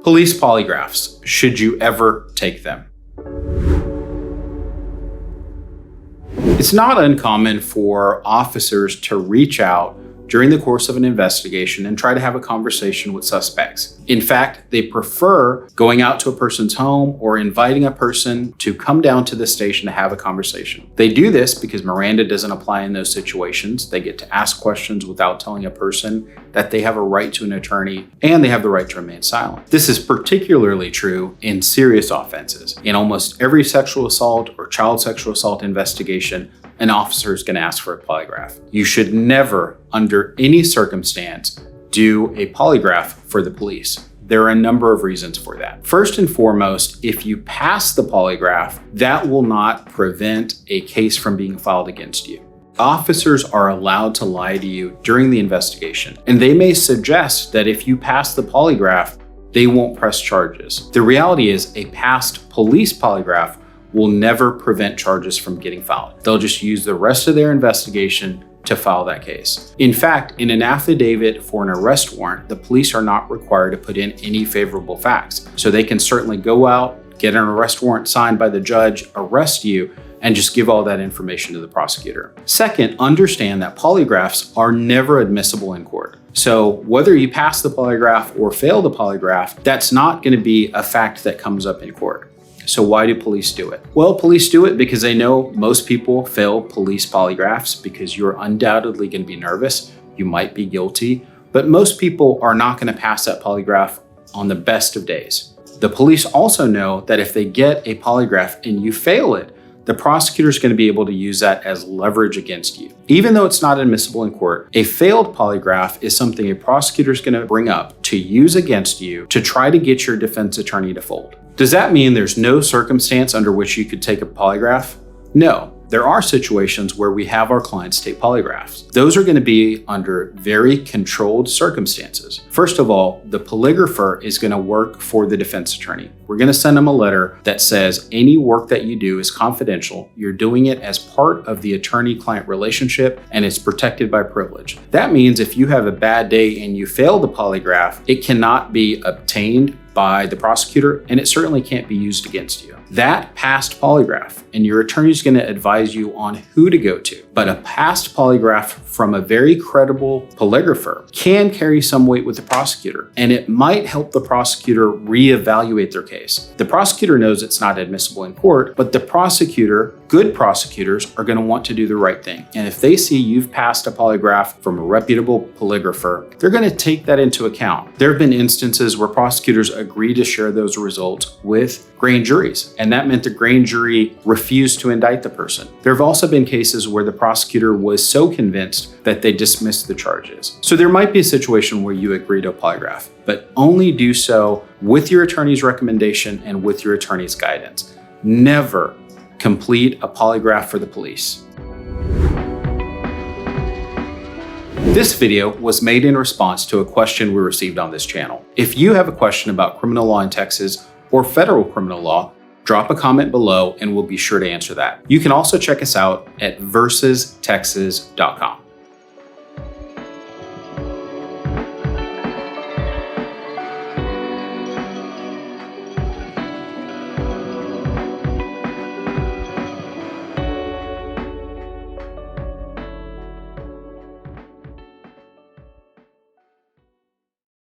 Police polygraphs, should you ever take them? It's not uncommon for officers to reach out during the course of an investigation and try to have a conversation with suspects. In fact, they prefer going out to a person's home or inviting a person to come down to the station to have a conversation. They do this because Miranda doesn't apply in those situations. They get to ask questions without telling a person that they have a right to an attorney, and they have the right to remain silent. This is particularly true in serious offenses. In almost every sexual assault or child sexual assault investigation, an officer is going to ask for a polygraph. You should never, under any circumstance, do a polygraph for the police. There are a number of reasons for that. First and foremost, if you pass the polygraph, that will not prevent a case from being filed against you. Officers are allowed to lie to you during the investigation, and they may suggest that if you pass the polygraph, they won't press charges. The reality is a passed police polygraph will never prevent charges from getting filed. They'll just use the rest of their investigation to file that case. In fact, in an affidavit for an arrest warrant, the police are not required to put in any favorable facts. So they can certainly go out, get an arrest warrant signed by the judge, arrest you, and just give all that information to the prosecutor. Second, understand that polygraphs are never admissible in court. So whether you pass the polygraph or fail the polygraph, that's not going to be a fact that comes up in court. So why do police do it? Well, police do it because they know most people fail police polygraphs because you're undoubtedly going to be nervous. You might be guilty, but most people are not going to pass that polygraph on the best of days. The police also know that if they get a polygraph and you fail it, the prosecutor is going to be able to use that as leverage against you. Even though it's not admissible in court, a failed polygraph is something a prosecutor is going to bring up to use against you to try to get your defense attorney to fold. Does that mean there's no circumstance under which you could take a polygraph? No. There are situations where we have our clients take polygraphs. Those are going to be under very controlled circumstances. First of all, the polygrapher is going to work for the defense attorney. We're going to send them a letter that says any work that you do is confidential. You're doing it as part of the attorney-client relationship, and it's protected by privilege. That means if you have a bad day and you fail the polygraph, it cannot be obtained by the prosecutor, and it certainly can't be used against you. That passed polygraph, and your attorney is going to advise you on who to go to. But a passed polygraph from a very credible polygrapher can carry some weight with the prosecutor, and it might help the prosecutor reevaluate their case. The prosecutor knows it's not admissible in court, but the prosecutor, good prosecutors, are going to want to do the right thing. And if they see you've passed a polygraph from a reputable polygrapher, they're going to take that into account. There have been instances where prosecutors agree to share those results with grand juries, and that meant the grand jury refused to indict the person. There have also been cases where the prosecutor was so convinced that they dismissed the charges. So there might be a situation where you agree to a polygraph, but only do so with your attorney's recommendation and with your attorney's guidance. Never complete a polygraph for the police. This video was made in response to a question we received on this channel. If you have a question about criminal law in Texas or federal criminal law, drop a comment below and we'll be sure to answer that. You can also check us out at versestexas.com.